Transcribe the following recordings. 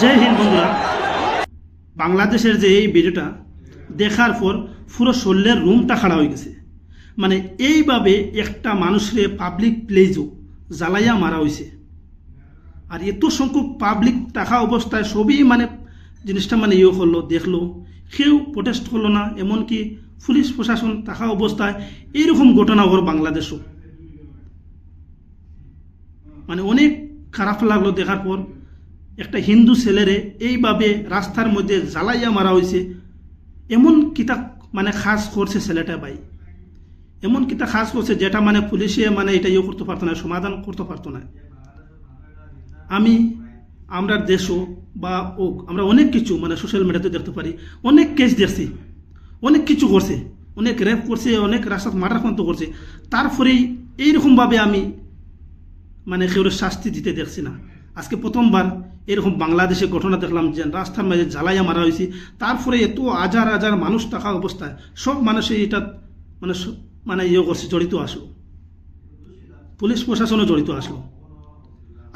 জয় হিন্দ বন্ধুরা, বাংলাদেশের যে এই ভিডিওটা দেখার পর পুরো শরীরের রুমটা খাড়া হয়ে গেছে। মানে এইভাবে একটা মানুষের পাবলিক প্লেসও জ্বালাইয়া মারা হয়েছে। আর এত সংখ্যক পাবলিক থাকা অবস্থায় সবই মানে জিনিসটা মানে করলো, দেখলো, কেউ প্রোটেস্ট করলো না। এমনকি পুলিশ প্রশাসন থাকা অবস্থায় এইরকম ঘটনা ওর বাংলাদেশও মানে অনেক খারাপ লাগলো দেখার পর। একটা হিন্দু ছেলেরে এইভাবে রাস্তার মধ্যে জ্বালাইয়া মারা হয়েছে। এমন কিতা মানে খাস করছে ছেলেটা ভাই, এমন কিতা খাস করছে যেটা মানে পুলিশে মানে এটা করতে পারতো না, সমাধান করতে পারতো না। আমরা দেশও বা আমরা অনেক কিছু মানে সোশ্যাল মিডিয়াতে দেখতে পারি, অনেক কেস দেখছি, অনেক কিছু করছে, অনেক রেপ করছে, অনেক রাস্তায় মার্ডার পর্যন্ত করছে। তারপরেই এইরকমভাবে আমি মানে কেউ শাস্তি দিতে দেখছি না। আজকে প্রথমবার এরকম বাংলাদেশে ঘটনা দেখলাম যে রাস্তার মাঝে জ্বালাইয়া মারা হয়েছে। তারপরে এত হাজার হাজার মানুষ থাকা অবস্থায় সব মানুষই এটা মানে মানে করছে, জড়িত আসলো, পুলিশ প্রশাসনও জড়িত আসলো।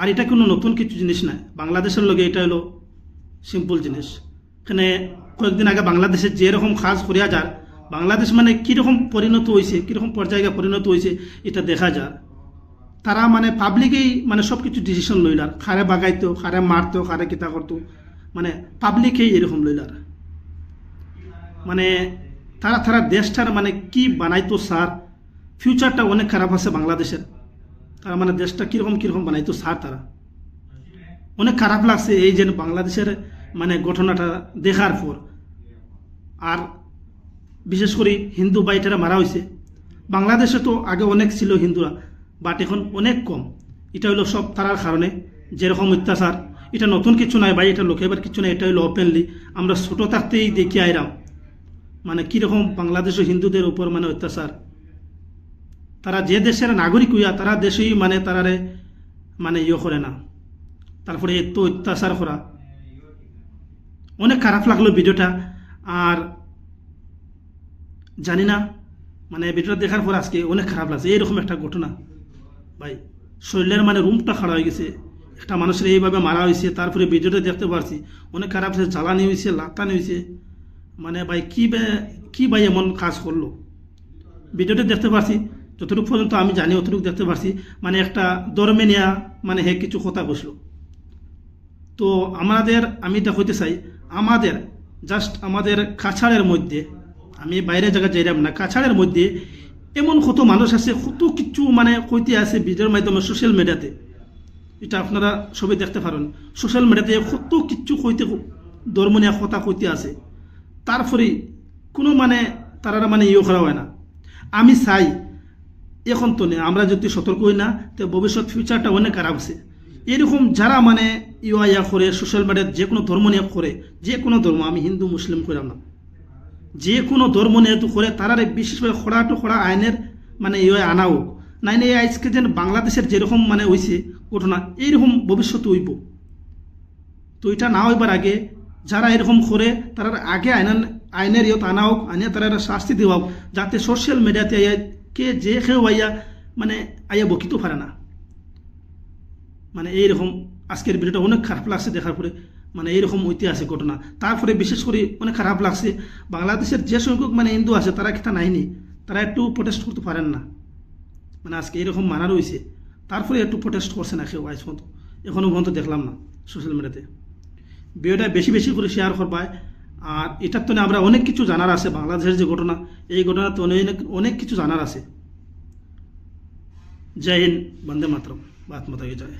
আর এটা কোনো নতুন কিছু জিনিস নাই, বাংলাদেশের লগে এটা হলো সিম্পল জিনিস। এখানে কয়েকদিন আগে বাংলাদেশে যেরকম কাজ করিয়া যার, বাংলাদেশ মানে কীরকম পরিণত হয়েছে, কীরকম পর্যায়ে পরিণত হয়েছে এটা দেখা যায়। তারা মানে পাবলিকেই মানে সব কিছু ডিসিশন লইলার, খারে বাগাইতো, খারে মারতো, খারে কিতা করতো, মানে পাবলিকেই এরকম লইলার। মানে তারা দেশটার মানে কি বানাইতো স্যার, ফিউচারটা অনেক খারাপ আছে বাংলাদেশের। তারা মানে দেশটা কীরকম বানাইতো স্যার, তারা অনেক খারাপ লাগছে এই যে বাংলাদেশের মানে ঘটনাটা দেখার পর। আর বিশেষ করে হিন্দু বাইটারা মারা হয়েছে। বাংলাদেশে তো আগে অনেক ছিল হিন্দুরা, বাট এখন অনেক কম। এটা হলো সব তারার কারণে যেরকম অত্যাচার। এটা নতুন কিছু নয় ভাই, এটা লোকেবার কিছু নয়, এটা হলো ওপেনলি আমরা ছোটো থাকতেই দেখি আইরাম মানে কীরকম বাংলাদেশে হিন্দুদের উপর মানে অত্যাচার। তারা যে দেশের নাগরিক হইয়া তারা দেশেই মানে তারারে মানে করে না, তারপরে এত অত্যাচার করা। অনেক খারাপ লাগলো ভিডিওটা। আর জানি না মানে ভিডিওটা দেখার পর আজকে অনেক খারাপ লাগছে। এইরকম একটা ঘটনা ভাই, শরীরের মানে রুমটা খাড়া হয়ে গেছে। একটা মানুষের এইভাবে মারা হয়েছে, তারপরে ভিডিওটা দেখতে পারছি অনেক খারাপ হয়েছে, জ্বালানি হয়েছে, লাতানি হয়েছে। মানে ভাই কি ভাই এমন কাজ করলো। ভিডিওটা দেখতে পারছি, যতটুকু পর্যন্ত আমি জানি অতটুকু দেখতে পারছি। মানে একটা ধর্মে নেয়া মানে কিছু কথা বসলো। তো আমি এটা হইতে চাই আমাদের কাছাড়ের মধ্যে, আমি বাইরে জায়গায় যাইলাম না, কাছাড়ের মধ্যে এমন কত মানুষ আছে, কত কিছু মানে কইতে আছে ভিডিওর মাধ্যমে সোশ্যাল মিডিয়াতে। এটা আপনারা সবাই দেখতে পারেন, সোশ্যাল মিডিয়াতে কত কিছু কইতে ধর্ম নিয়ে কথা কইতে আছে। তারপরে কোনো মানে তারা মানে করা হয় না। আমি চাই এখন তো নেই, আমরা যদি সতর্ক হই না তো ভবিষ্যৎ ফিউচারটা অনেক খারাপ আছে। এরকম যারা মানে ইয়া করে সোশ্যাল মিডিয়ায় যে কোনো ধর্ম নিয়ে করে, যে কোনো ধর্ম, আমি হিন্দু মুসলিম কইলাম না, যে কোনো ধর্ম নিয়ে তো করে, তারা বিশেষভাবে খোড়া আইনের মানে আনা হোক। নাই না আজকে যেন বাংলাদেশের যেরকম মানে হয়েছে ঘটনা, এইরকম ভবিষ্যতে হইব। তো এটা না হইবার আগে যারা এরকম করে তারা আগে আইনের আনা হোক, আনিয়ে তারা শাস্তি দেওয়া হোক, যাতে সোশ্যাল মিডিয়াতে কে যে কেউ মানে বকিতে পারে না। মানে এইরকম আজকের ভিডিওটা অনেক খারাপ লাগছে দেখার পরে। মানে এইরকম ঐতিহাসিক ঘটনা। তারপরে বিশেষ করে অনেক খারাপ লাগছে বাংলাদেশের যে সংখ্যক মানে হিন্দু আছে তারা কিতা নাইনি, তারা একটু প্রোটেস্ট করতে পারেন না। মানে আজকে এরকম মানা রয়েছে, তারপরে একটু প্রোটেস্ট করছে না কেউ আজ পর্যন্ত, এখনও পর্যন্ত দেখলাম না সোশ্যাল মিডিয়াতে। ভিডিওটা বেশি করে শেয়ার করবায়। আর এটার তো আমরা অনেক কিছু জানার আছে, বাংলাদেশের যে ঘটনা, এই ঘটনা তো অনেক কিছু জানার আছে। জয় হিন্দ, বন্দে মাতরম, ভারত মাতা কি জয়।